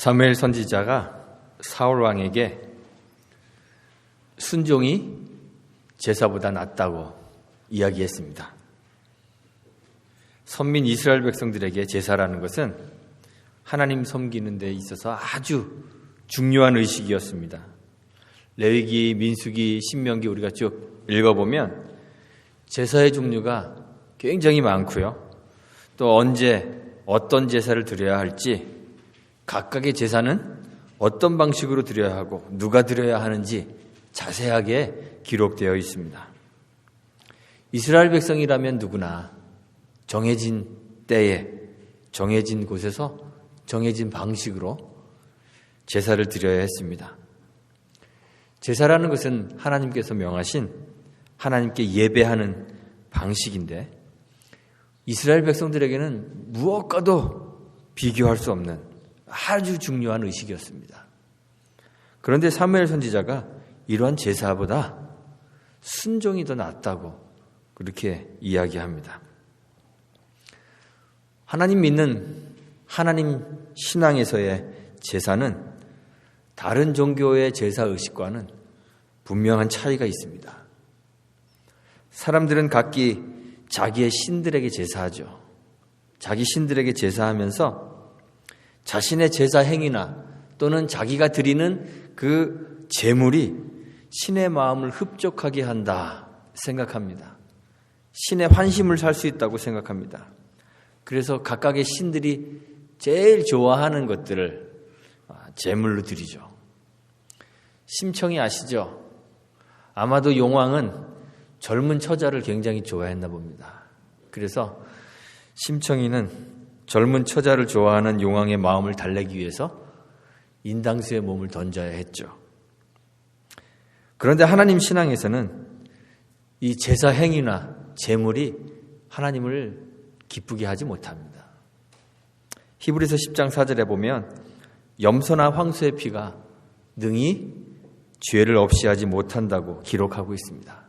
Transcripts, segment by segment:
사무엘 선지자가 사울 왕에게 순종이 제사보다 낫다고 이야기했습니다. 선민 이스라엘 백성들에게 제사라는 것은 하나님 섬기는 데 있어서 아주 중요한 의식이었습니다. 레위기, 민수기, 신명기 우리가 쭉 읽어보면 제사의 종류가 굉장히 많고요. 또 언제 어떤 제사를 드려야 할지, 각각의 제사는 어떤 방식으로 드려야 하고 누가 드려야 하는지 자세하게 기록되어 있습니다. 이스라엘 백성이라면 누구나 정해진 때에 정해진 곳에서 정해진 방식으로 제사를 드려야 했습니다. 제사라는 것은 하나님께서 명하신 하나님께 예배하는 방식인데 이스라엘 백성들에게는 무엇과도 비교할 수 없는 아주 중요한 의식이었습니다. 그런데 사무엘 선지자가 이러한 제사보다 순종이 더 낫다고 그렇게 이야기합니다. 하나님 믿는 하나님 신앙에서의 제사는 다른 종교의 제사 의식과는 분명한 차이가 있습니다. 사람들은 각기 자기의 신들에게 제사하죠. 자기 신들에게 제사하면서 자신의 제사 행위나 또는 자기가 드리는 그 제물이 신의 마음을 흡족하게 한다 생각합니다. 신의 환심을 살 수 있다고 생각합니다. 그래서 각각의 신들이 제일 좋아하는 것들을 제물로 드리죠. 심청이 아시죠? 아마도 용왕은 젊은 처자를 굉장히 좋아했나 봅니다. 그래서 심청이는 젊은 처자를 좋아하는 용왕의 마음을 달래기 위해서 인당수의 몸을 던져야 했죠. 그런데 하나님 신앙에서는 이 제사 행위나 제물이 하나님을 기쁘게 하지 못합니다. 히브리서 10장 4절에 보면 염소나 황소의 피가 능히 죄를 없이 하지 못한다고 기록하고 있습니다.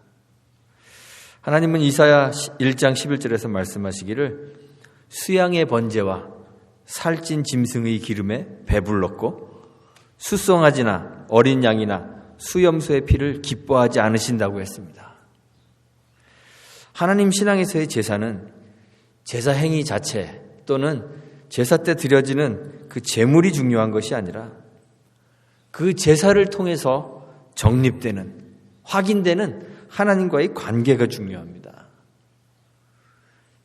하나님은 이사야 1장 11절에서 말씀하시기를 수양의 번제와 살찐 짐승의 기름에 배불렀고 수송아지나 어린 양이나 수염소의 피를 기뻐하지 않으신다고 했습니다. 하나님 신앙에서의 제사는 제사 행위 자체 또는 제사 때 드려지는 그 제물이 중요한 것이 아니라 그 제사를 통해서 정립되는, 확인되는 하나님과의 관계가 중요합니다.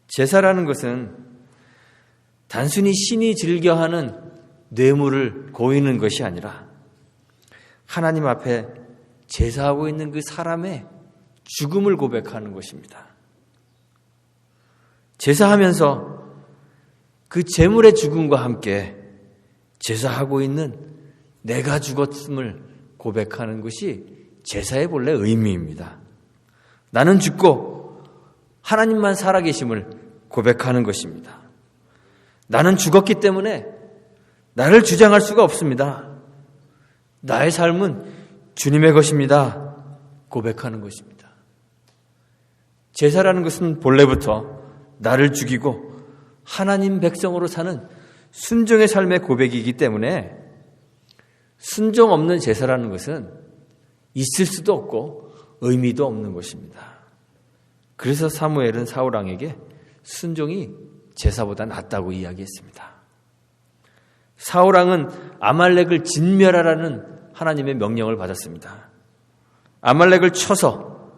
제사라는 것은 단순히 신이 즐겨하는 뇌물을 고이는 것이 아니라 하나님 앞에 제사하고 있는 그 사람의 죽음을 고백하는 것입니다. 제사하면서 그 제물의 죽음과 함께 제사하고 있는 내가 죽었음을 고백하는 것이 제사의 본래 의미입니다. 나는 죽고 하나님만 살아계심을 고백하는 것입니다. 나는 죽었기 때문에 나를 주장할 수가 없습니다. 나의 삶은 주님의 것입니다. 고백하는 것입니다. 제사라는 것은 본래부터 나를 죽이고 하나님 백성으로 사는 순종의 삶의 고백이기 때문에 순종 없는 제사라는 것은 있을 수도 없고 의미도 없는 것입니다. 그래서 사무엘은 사울 왕에게 순종이 제사보다 낫다고 이야기했습니다. 사울 왕은 아말렉을 진멸하라는 하나님의 명령을 받았습니다. 아말렉을 쳐서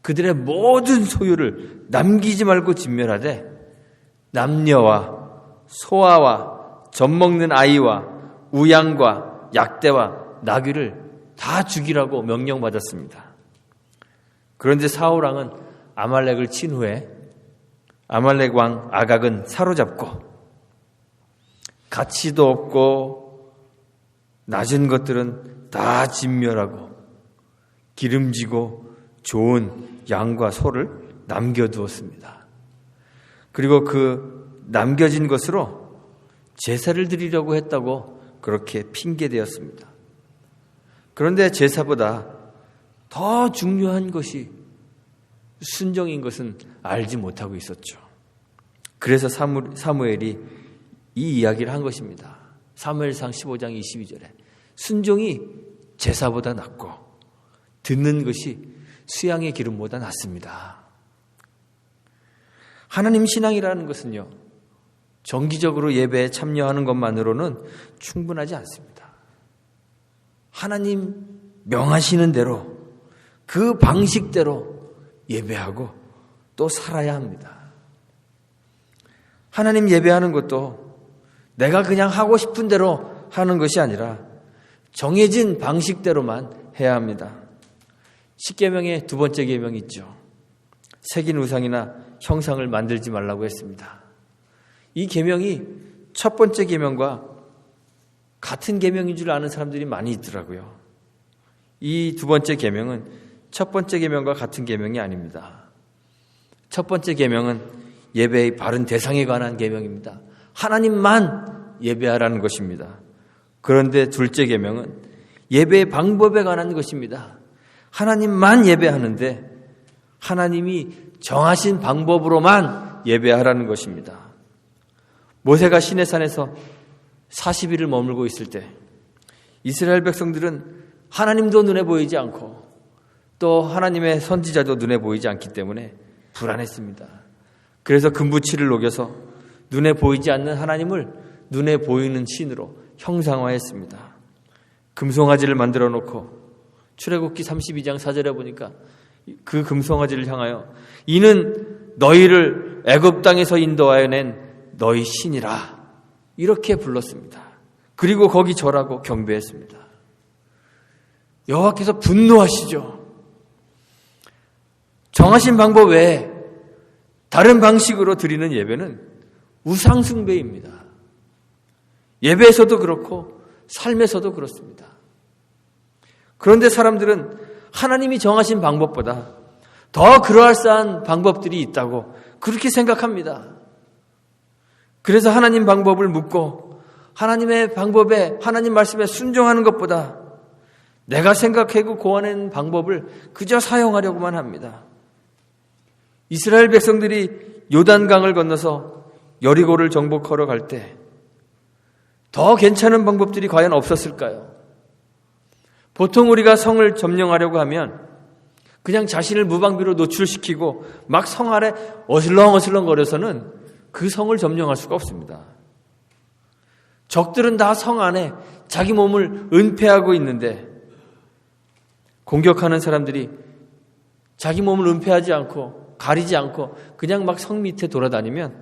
그들의 모든 소유를 남기지 말고 진멸하되 남녀와 소아와 젖먹는 아이와 우양과 약대와 나귀를 다 죽이라고 명령받았습니다. 그런데 사울 왕은 아말렉을 친 후에 아말렉 왕 아각은 사로잡고 가치도 없고 낮은 것들은 다 진멸하고 기름지고 좋은 양과 소를 남겨두었습니다. 그리고 그 남겨진 것으로 제사를 드리려고 했다고 그렇게 핑계대었습니다. 그런데 제사보다 더 중요한 것이 순종인 것은 알지 못하고 있었죠. 그래서 사무엘이 이 이야기를 한 것입니다. 사무엘상 15장 22절에 순종이 제사보다 낫고 듣는 것이 수양의 기름보다 낫습니다. 하나님 신앙이라는 것은요, 정기적으로 예배에 참여하는 것만으로는 충분하지 않습니다. 하나님 명하시는 대로 그 방식대로 예배하고 또 살아야 합니다. 하나님 예배하는 것도 내가 그냥 하고 싶은 대로 하는 것이 아니라 정해진 방식대로만 해야 합니다. 십계명의 두 번째 계명이 있죠. 새긴 우상이나 형상을 만들지 말라고 했습니다. 이 계명이 첫 번째 계명과 같은 계명인 줄 아는 사람들이 많이 있더라고요. 이 두 번째 계명은 첫 번째 계명과 같은 계명이 아닙니다. 첫 번째 계명은 예배의 바른 대상에 관한 계명입니다. 하나님만 예배하라는 것입니다. 그런데 둘째 계명은 예배의 방법에 관한 것입니다. 하나님만 예배하는데 하나님이 정하신 방법으로만 예배하라는 것입니다. 모세가 시내산에서 40일을 머물고 있을 때 이스라엘 백성들은 하나님도 눈에 보이지 않고 또 하나님의 선지자도 눈에 보이지 않기 때문에 불안했습니다. 그래서 금부치를 녹여서 눈에 보이지 않는 하나님을 눈에 보이는 신으로 형상화했습니다. 금송아지를 만들어 놓고 출애굽기 32장 4절에 보니까 그 금송아지를 향하여 이는 너희를 애굽 땅에서 인도하여 낸 너희 신이라 이렇게 불렀습니다. 그리고 거기 절하고 경배했습니다. 여호와께서 분노하시죠. 정하신 방법 외에 다른 방식으로 드리는 예배는 우상 숭배입니다. 예배에서도 그렇고 삶에서도 그렇습니다. 그런데 사람들은 하나님이 정하신 방법보다 더 그럴싸한 방법들이 있다고 그렇게 생각합니다. 그래서 하나님 방법을 묻고 하나님의 방법에, 하나님 말씀에 순종하는 것보다 내가 생각하고 고안한 방법을 그저 사용하려고만 합니다. 이스라엘 백성들이 요단강을 건너서 여리고를 정복하러 갈 때 더 괜찮은 방법들이 과연 없었을까요? 보통 우리가 성을 점령하려고 하면 그냥 자신을 무방비로 노출시키고 막 성 아래 어슬렁어슬렁 거려서는 그 성을 점령할 수가 없습니다. 적들은 다 성 안에 자기 몸을 은폐하고 있는데 공격하는 사람들이 자기 몸을 은폐하지 않고 가리지 않고 그냥 막 성 밑에 돌아다니면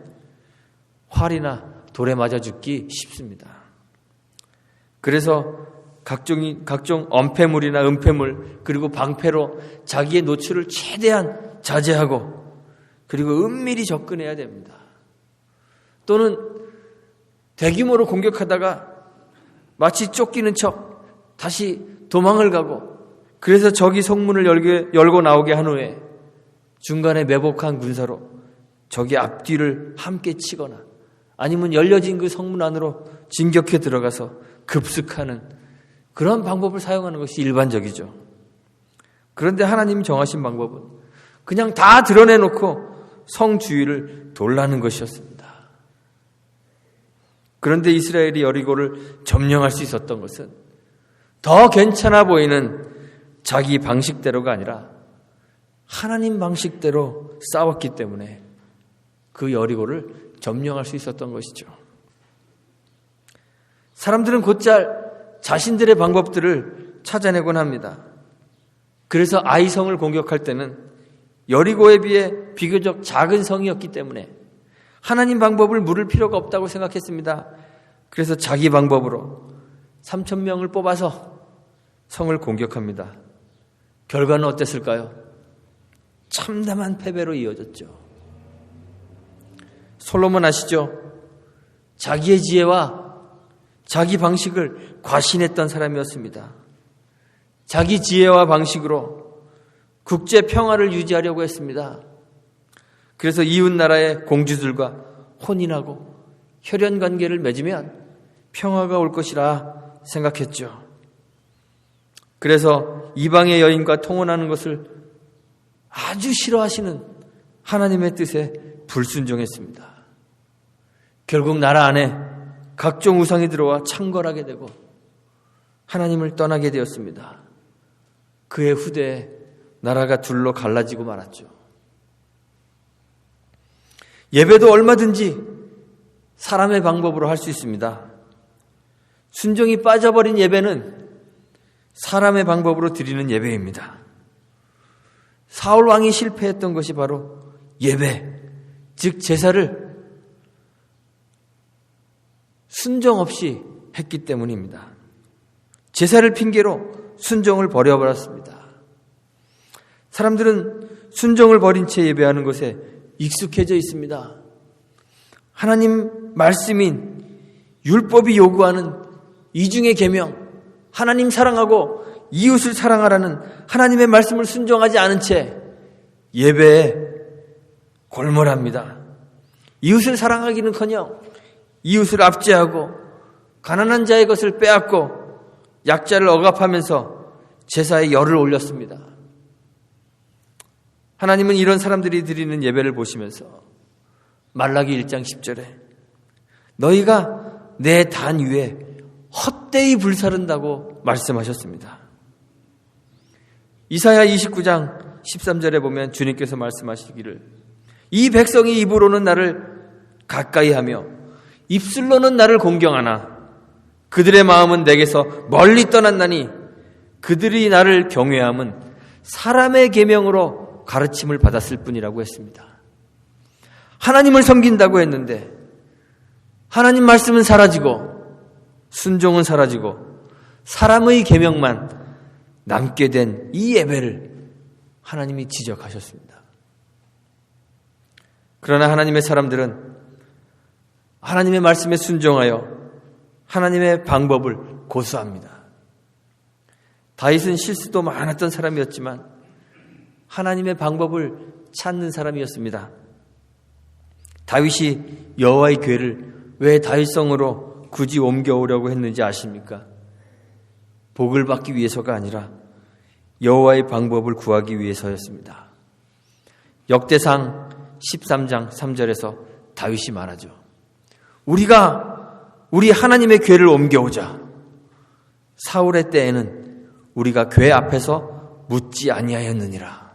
활이나 돌에 맞아 죽기 쉽습니다. 그래서 각종 엄폐물이나 은폐물 그리고 방패로 자기의 노출을 최대한 자제하고 그리고 은밀히 접근해야 됩니다. 또는 대규모로 공격하다가 마치 쫓기는 척 다시 도망을 가고 그래서 적이 성문을 열고 나오게 한 후에 중간에 매복한 군사로 적의 앞뒤를 함께 치거나 아니면 열려진 그 성문 안으로 진격해 들어가서 급습하는 그런 방법을 사용하는 것이 일반적이죠. 그런데 하나님이 정하신 방법은 그냥 다 드러내놓고 성 주위를 돌라는 것이었습니다. 그런데 이스라엘이 여리고를 점령할 수 있었던 것은 더 괜찮아 보이는 자기 방식대로가 아니라 하나님 방식대로 싸웠기 때문에 그 여리고를 점령할 수 있었던 것이죠. 사람들은 곧잘 자신들의 방법들을 찾아내곤 합니다. 그래서 아이성을 공격할 때는 여리고에 비해 비교적 작은 성이었기 때문에 하나님 방법을 물을 필요가 없다고 생각했습니다. 그래서 자기 방법으로 3,000명을 뽑아서 성을 공격합니다. 결과는 어땠을까요? 참담한 패배로 이어졌죠. 솔로몬 아시죠? 자기의 지혜와 자기 방식을 과신했던 사람이었습니다. 자기 지혜와 방식으로 국제 평화를 유지하려고 했습니다. 그래서 이웃 나라의 공주들과 혼인하고 혈연 관계를 맺으면 평화가 올 것이라 생각했죠. 그래서 이방의 여인과 통혼하는 것을 아주 싫어하시는 하나님의 뜻에 불순종했습니다. 결국 나라 안에 각종 우상이 들어와 창궐하게 되고 하나님을 떠나게 되었습니다. 그의 후대에 나라가 둘로 갈라지고 말았죠. 예배도 얼마든지 사람의 방법으로 할 수 있습니다. 순종이 빠져버린 예배는 사람의 방법으로 드리는 예배입니다. 사울 왕이 실패했던 것이 바로 예배, 즉 제사를 순종 없이 했기 때문입니다. 제사를 핑계로 순종을 버려버렸습니다. 사람들은 순종을 버린 채 예배하는 것에 익숙해져 있습니다. 하나님 말씀인 율법이 요구하는 이중의 계명, 하나님 사랑하고 이웃을 사랑하라는 하나님의 말씀을 순종하지 않은 채 예배에 골몰합니다. 이웃을 사랑하기는커녕 이웃을 압제하고 가난한 자의 것을 빼앗고 약자를 억압하면서 제사에 열을 올렸습니다. 하나님은 이런 사람들이 드리는 예배를 보시면서 말라기 1장 10절에 너희가 내 단 위에 헛되이 불사른다고 말씀하셨습니다. 이사야 29장 13절에 보면 주님께서 말씀하시기를 이 백성이 입으로는 나를 가까이 하며 입술로는 나를 공경하나 그들의 마음은 내게서 멀리 떠났나니 그들이 나를 경외함은 사람의 계명으로 가르침을 받았을 뿐이라고 했습니다. 하나님을 섬긴다고 했는데 하나님 말씀은 사라지고 순종은 사라지고 사람의 계명만 남게 된 이 예배를 하나님이 지적하셨습니다. 그러나 하나님의 사람들은 하나님의 말씀에 순종하여 하나님의 방법을 고수합니다. 다윗은 실수도 많았던 사람이었지만 하나님의 방법을 찾는 사람이었습니다. 다윗이 여호와의 궤를 왜 다윗성으로 굳이 옮겨오려고 했는지 아십니까? 복을 받기 위해서가 아니라 여호와의 방법을 구하기 위해서였습니다. 역대상 13장 3절에서 다윗이 말하죠. 우리 하나님의 궤를 옮겨오자. 사울의 때에는 우리가 궤 앞에서 묻지 아니하였느니라.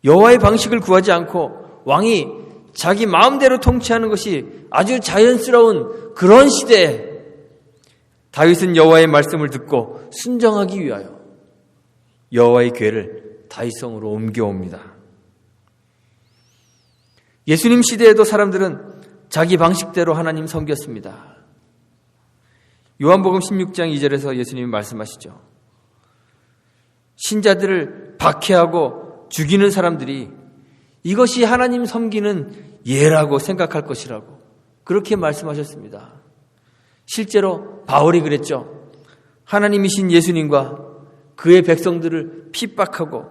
여호와의 방식을 구하지 않고 왕이 자기 마음대로 통치하는 것이 아주 자연스러운 그런 시대에 다윗은 여호와의 말씀을 듣고 순종하기 위하여 여호와의 궤를 다윗성으로 옮겨옵니다. 예수님 시대에도 사람들은 자기 방식대로 하나님 섬겼습니다. 요한복음 16장 2절에서 예수님이 말씀하시죠. 신자들을 박해하고 죽이는 사람들이 이것이 하나님 섬기는 예라고 생각할 것이라고 그렇게 말씀하셨습니다. 실제로 바울이 그랬죠. 하나님이신 예수님과 그의 백성들을 핍박하고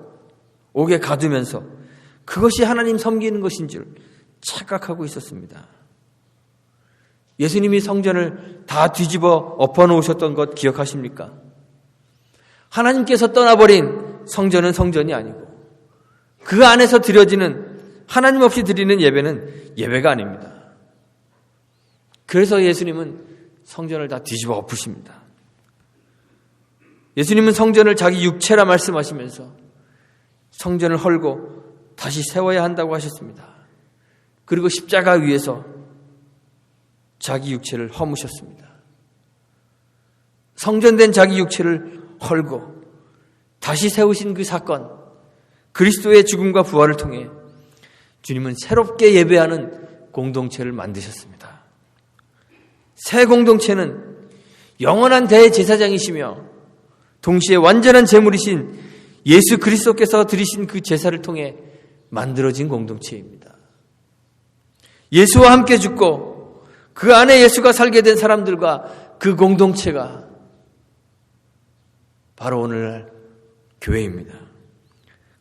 옥에 가두면서 그것이 하나님 섬기는 것인 줄 착각하고 있었습니다. 예수님이 성전을 다 뒤집어 엎어놓으셨던 것 기억하십니까? 하나님께서 떠나버린 성전은 성전이 아니고 그 안에서 드려지는 하나님 없이 드리는 예배는 예배가 아닙니다. 그래서 예수님은 성전을 다 뒤집어 엎으십니다. 예수님은 성전을 자기 육체라 말씀하시면서 성전을 헐고 다시 세워야 한다고 하셨습니다. 그리고 십자가 위에서 자기 육체를 허무셨습니다. 성전된 자기 육체를 헐고 다시 세우신 그 사건, 그리스도의 죽음과 부활을 통해 주님은 새롭게 예배하는 공동체를 만드셨습니다. 새 공동체는 영원한 대제사장이시며 동시에 완전한 제물이신 예수 그리스도께서 드리신 그 제사를 통해 만들어진 공동체입니다. 예수와 함께 죽고 그 안에 예수가 살게 된 사람들과 그 공동체가 바로 오늘날 교회입니다.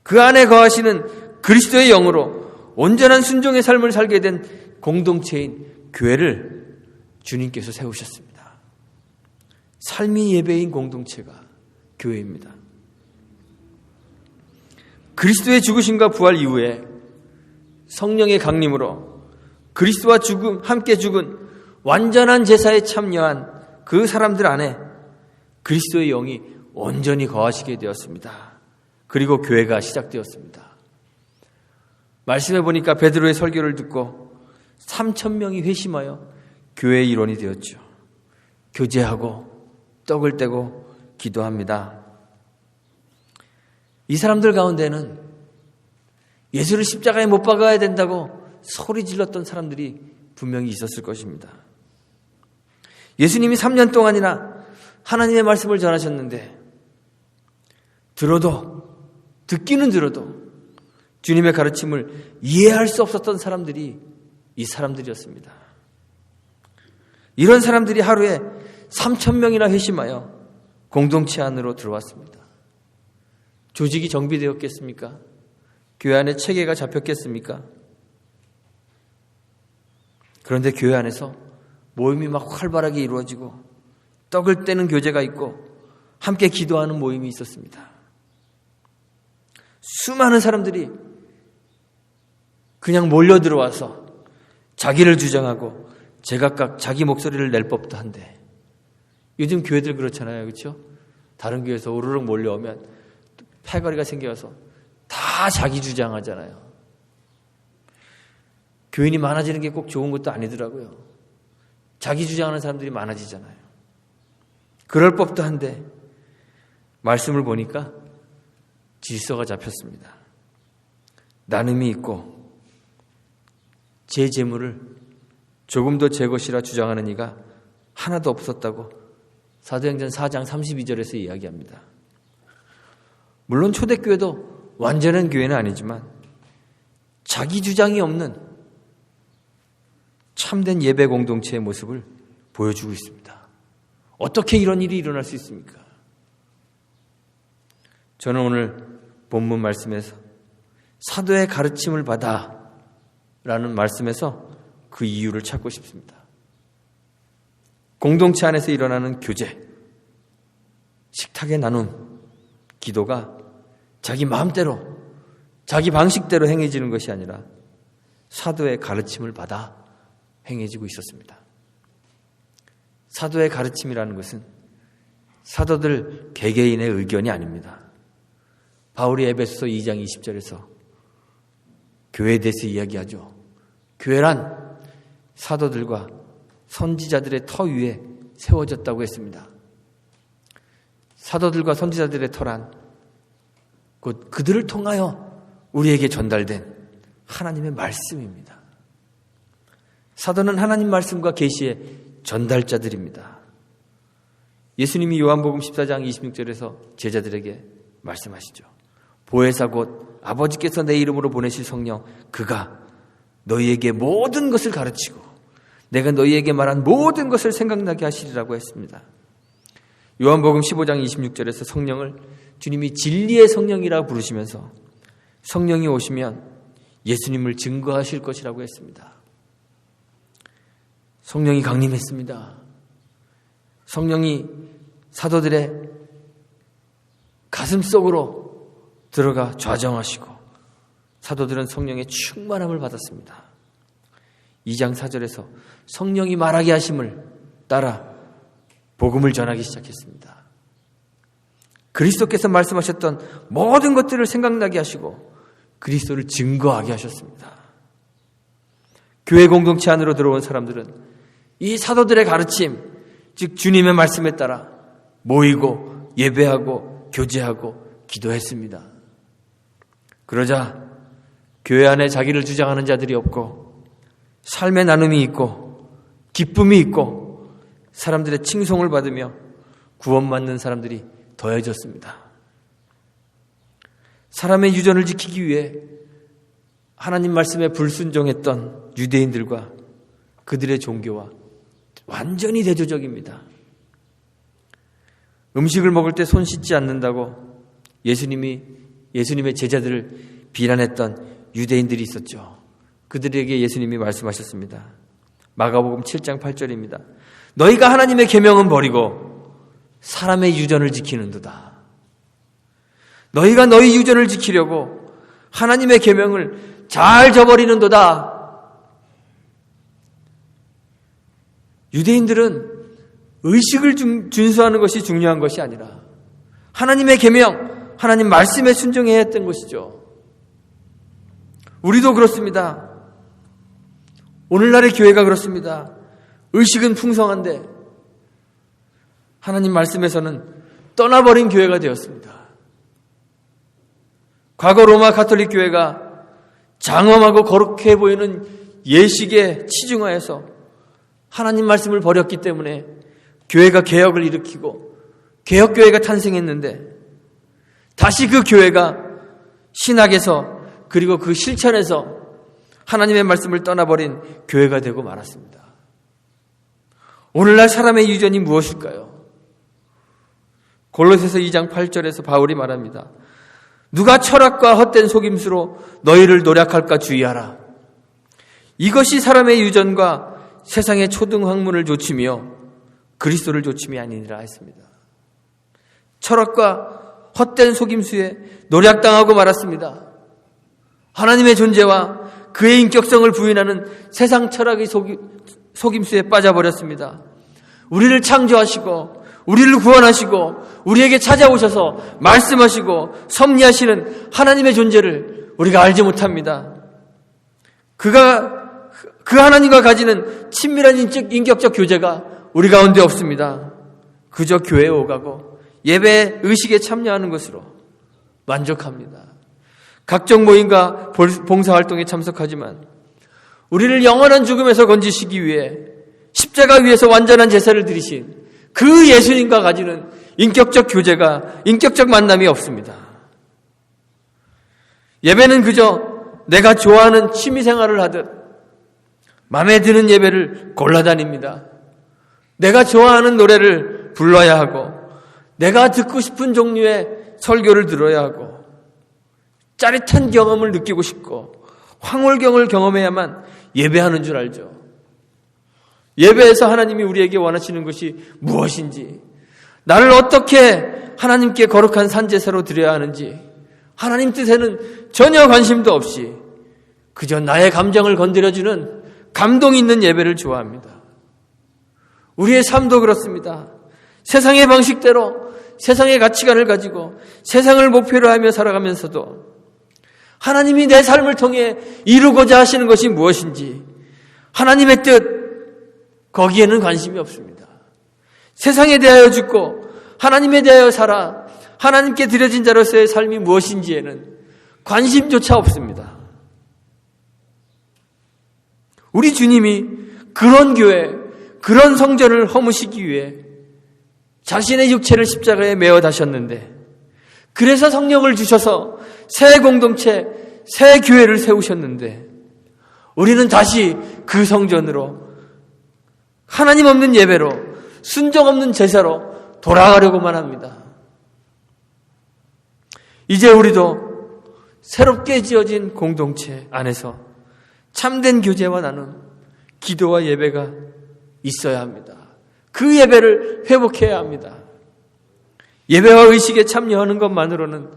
그 안에 거하시는 그리스도의 영으로 온전한 순종의 삶을 살게 된 공동체인 교회를 주님께서 세우셨습니다. 삶이 예배인 공동체가 교회입니다. 그리스도의 죽으심과 부활 이후에 성령의 강림으로 그리스도와 함께 죽은 완전한 제사에 참여한 그 사람들 안에 그리스도의 영이 온전히 거하시게 되었습니다. 그리고 교회가 시작되었습니다. 말씀해 보니까 베드로의 설교를 듣고 3,000명이 회심하여 교회의 일원이 되었죠. 교제하고 떡을 떼고 기도합니다. 이 사람들 가운데는 예수를 십자가에 못 박아야 된다고 소리 질렀던 사람들이 분명히 있었을 것입니다. 예수님이 3년 동안이나 하나님의 말씀을 전하셨는데 듣기는 들어도 주님의 가르침을 이해할 수 없었던 사람들이 이 사람들이었습니다. 이런 사람들이 하루에 3,000명이나 회심하여 공동체 안으로 들어왔습니다. 조직이 정비되었겠습니까? 교회 안에 체계가 잡혔겠습니까? 그런데 교회 안에서 모임이 막 활발하게 이루어지고 떡을 떼는 교제가 있고 함께 기도하는 모임이 있었습니다. 수많은 사람들이 그냥 몰려 들어와서 자기를 주장하고 제각각 자기 목소리를 낼 법도 한데 요즘 교회들 그렇잖아요. 그렇죠? 다른 교회에서 우르륵 몰려오면 패거리가 생겨서 다 자기 주장하잖아요. 교인이 많아지는 게 꼭 좋은 것도 아니더라고요. 자기 주장하는 사람들이 많아지잖아요. 그럴 법도 한데 말씀을 보니까 질서가 잡혔습니다. 나눔이 있고 제 재물을 조금 더 제 것이라 주장하는 이가 하나도 없었다고 사도행전 4장 32절에서 이야기합니다. 물론 초대교회도 완전한 교회는 아니지만 자기 주장이 없는 참된 예배 공동체의 모습을 보여주고 있습니다. 어떻게 이런 일이 일어날 수 있습니까? 저는 오늘 본문 말씀에서 사도의 가르침을 받아 라는 말씀에서 그 이유를 찾고 싶습니다. 공동체 안에서 일어나는 교제, 식탁의 나눔, 기도가 자기 마음대로, 자기 방식대로 행해지는 것이 아니라 사도의 가르침을 받아 행해지고 있었습니다. 사도의 가르침이라는 것은 사도들 개개인의 의견이 아닙니다. 바울이 에베소서 2장 20절에서 교회에 대해서 이야기하죠. 교회란 사도들과 선지자들의 터 위에 세워졌다고 했습니다. 사도들과 선지자들의 터란 곧 그들을 통하여 우리에게 전달된 하나님의 말씀입니다. 사도는 하나님 말씀과 계시의 전달자들입니다. 예수님이 요한복음 14장 26절에서 제자들에게 말씀하시죠. 보혜사 곧 아버지께서 내 이름으로 보내실 성령 그가 너희에게 모든 것을 가르치고 내가 너희에게 말한 모든 것을 생각나게 하시리라고 했습니다. 요한복음 15장 26절에서 성령을 주님이 진리의 성령이라고 부르시면서 성령이 오시면 예수님을 증거하실 것이라고 했습니다. 성령이 강림했습니다. 성령이 사도들의 가슴 속으로 들어가 좌정하시고 사도들은 성령의 충만함을 받았습니다. 2장 4절에서 성령이 말하게 하심을 따라 복음을 전하기 시작했습니다. 그리스도께서 말씀하셨던 모든 것들을 생각나게 하시고 그리스도를 증거하게 하셨습니다. 교회 공동체 안으로 들어온 사람들은 이 사도들의 가르침, 즉 주님의 말씀에 따라 모이고 예배하고 교제하고 기도했습니다. 그러자 교회 안에 자기를 주장하는 자들이 없고 삶의 나눔이 있고 기쁨이 있고 사람들의 칭송을 받으며 구원받는 사람들이 더해졌습니다. 사람의 유전을 지키기 위해 하나님 말씀에 불순종했던 유대인들과 그들의 종교와 완전히 대조적입니다. 음식을 먹을 때 손 씻지 않는다고 예수님의 제자들을 비난했던 유대인들이 있었죠. 그들에게 예수님이 말씀하셨습니다. 마가복음 7장 8절입니다. 너희가 하나님의 계명은 버리고 사람의 유전을 지키는도다. 너희가 너희 유전을 지키려고 하나님의 계명을 잘 저버리는도다. 유대인들은 의식을 준수하는 것이 중요한 것이 아니라 하나님의 계명, 하나님 말씀에 순종해야 했던 것이죠. 우리도 그렇습니다. 오늘날의 교회가 그렇습니다. 의식은 풍성한데 하나님 말씀에서는 떠나버린 교회가 되었습니다. 과거 로마 가톨릭 교회가 장엄하고 거룩해 보이는 예식에 치중하여서 하나님 말씀을 버렸기 때문에 교회가 개혁을 일으키고 개혁교회가 탄생했는데 다시 그 교회가 신학에서 그리고 그 실천에서 하나님의 말씀을 떠나버린 교회가 되고 말았습니다. 오늘날 사람의 유전이 무엇일까요? 골로새서 2장 8절에서 바울이 말합니다. 누가 철학과 헛된 속임수로 너희를 노략할까 주의하라. 이것이 사람의 유전과 세상의 초등학문을 조치며 그리스도를 조침이 아니니라 했습니다. 철학과 헛된 속임수에 노략당하고 말았습니다. 하나님의 존재와 그의 인격성을 부인하는 세상 철학의 속임수에 빠져버렸습니다. 우리를 창조하시고 우리를 구원하시고 우리에게 찾아오셔서 말씀하시고 섭리하시는 하나님의 존재를 우리가 알지 못합니다. 그 하나님과 가지는 친밀한 인격적 교제가 우리 가운데 없습니다. 그저 교회에 오가고 예배 의식에 참여하는 것으로 만족합니다. 각종 모임과 봉사활동에 참석하지만 우리를 영원한 죽음에서 건지시기 위해 십자가 위에서 완전한 제사를 드리신 그 예수님과 가지는 인격적 교제가, 인격적 만남이 없습니다. 예배는 그저 내가 좋아하는 취미생활을 하듯 마음에 드는 예배를 골라다닙니다. 내가 좋아하는 노래를 불러야 하고 내가 듣고 싶은 종류의 설교를 들어야 하고 짜릿한 경험을 느끼고 싶고 황홀경을 경험해야만 예배하는 줄 알죠. 예배에서 하나님이 우리에게 원하시는 것이 무엇인지, 나를 어떻게 하나님께 거룩한 산제사로 드려야 하는지 하나님 뜻에는 전혀 관심도 없이 그저 나의 감정을 건드려주는 감동 있는 예배를 좋아합니다. 우리의 삶도 그렇습니다. 세상의 방식대로 세상의 가치관을 가지고 세상을 목표로 하며 살아가면서도 하나님이 내 삶을 통해 이루고자 하시는 것이 무엇인지 하나님의 뜻, 거기에는 관심이 없습니다. 세상에 대하여 죽고 하나님에 대하여 살아 하나님께 드려진 자로서의 삶이 무엇인지에는 관심조차 없습니다. 우리 주님이 그런 교회, 그런 성전을 허무시기 위해 자신의 육체를 십자가에 메어 다셨는데, 그래서 성령을 주셔서 새 공동체, 새 교회를 세우셨는데 우리는 다시 그 성전으로 하나님 없는 예배로, 순종 없는 제사로 돌아가려고만 합니다. 이제 우리도 새롭게 지어진 공동체 안에서 참된 교제와 나눔, 기도와 예배가 있어야 합니다. 그 예배를 회복해야 합니다. 예배와 의식에 참여하는 것만으로는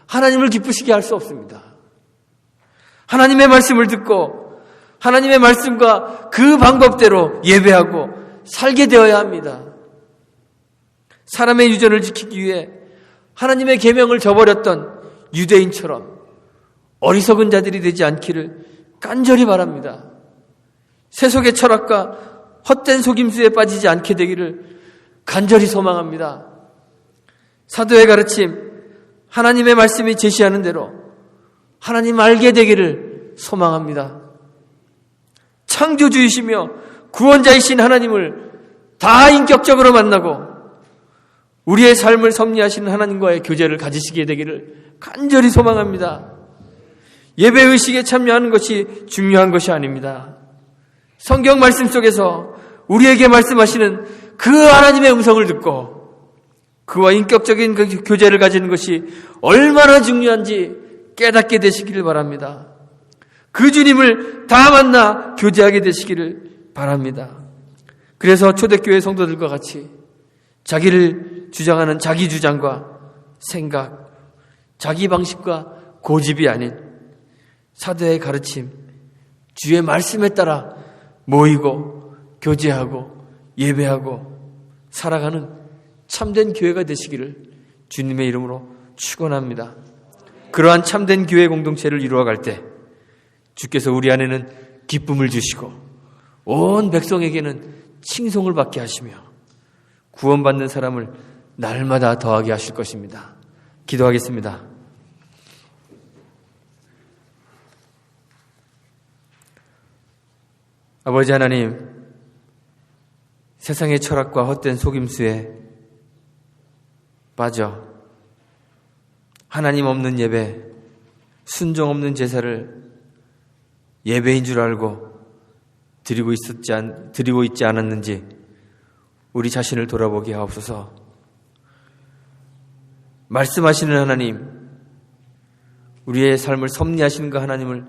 하나님을 기쁘시게 할 수 없습니다. 하나님의 말씀을 듣고 하나님의 말씀과 그 방법대로 예배하고 살게 되어야 합니다. 사람의 유전을 지키기 위해 하나님의 계명을 저버렸던 유대인처럼 어리석은 자들이 되지 않기를 간절히 바랍니다. 세속의 철학과 헛된 속임수에 빠지지 않게 되기를 간절히 소망합니다. 사도의 가르침, 하나님의 말씀이 제시하는 대로 하나님 알게 되기를 소망합니다. 창조주이시며 구원자이신 하나님을 다 인격적으로 만나고 우리의 삶을 섭리하시는 하나님과의 교제를 가지시게 되기를 간절히 소망합니다. 예배 의식에 참여하는 것이 중요한 것이 아닙니다. 성경 말씀 속에서 우리에게 말씀하시는 그 하나님의 음성을 듣고 그와 인격적인 그 교제를 가지는 것이 얼마나 중요한지 깨닫게 되시기를 바랍니다. 그 주님을 다 만나 교제하게 되시기를 바랍니다. 그래서 초대교회 성도들과 같이 자기를 주장하는 자기 주장과 생각, 자기 방식과 고집이 아닌 사도의 가르침, 주의 말씀에 따라 모이고 교제하고 예배하고 살아가는 참된 교회가 되시기를 주님의 이름으로 축원합니다. 그러한 참된 교회 공동체를 이루어갈 때 주께서 우리 안에는 기쁨을 주시고 온 백성에게는 칭송을 받게 하시며 구원받는 사람을 날마다 더하게 하실 것입니다. 기도하겠습니다. 아버지 하나님, 세상의 철학과 헛된 속임수에 빠져 하나님 없는 예배, 순종 없는 제사를 예배인 줄 알고 드리고 있지 않았는지 우리 자신을 돌아보게 하옵소서. 말씀하시는 하나님, 우리의 삶을 섭리하시는 그 하나님을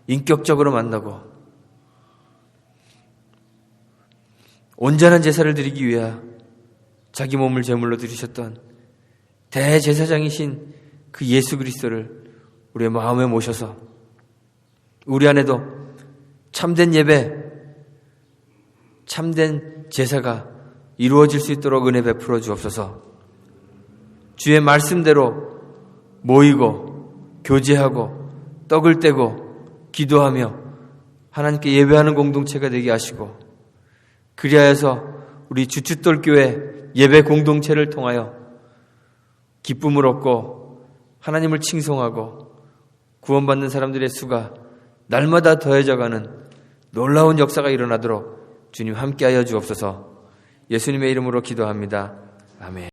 인격적으로 만나고 온전한 제사를 드리기 위해 자기 몸을 제물로 드리셨던 대제사장이신 그 예수 그리스도를 우리의 마음에 모셔서 우리 안에도 참된 예배, 참된 제사가 이루어질 수 있도록 은혜 베풀어 주옵소서. 주의 말씀대로 모이고 교제하고 떡을 떼고 기도하며 하나님께 예배하는 공동체가 되게 하시고, 그리하여서 우리 주춧돌교회 예배 공동체를 통하여 기쁨을 얻고 하나님을 칭송하고 구원받는 사람들의 수가 날마다 더해져가는 놀라운 역사가 일어나도록 주님 함께하여 주옵소서. 예수님의 이름으로 기도합니다. 아멘.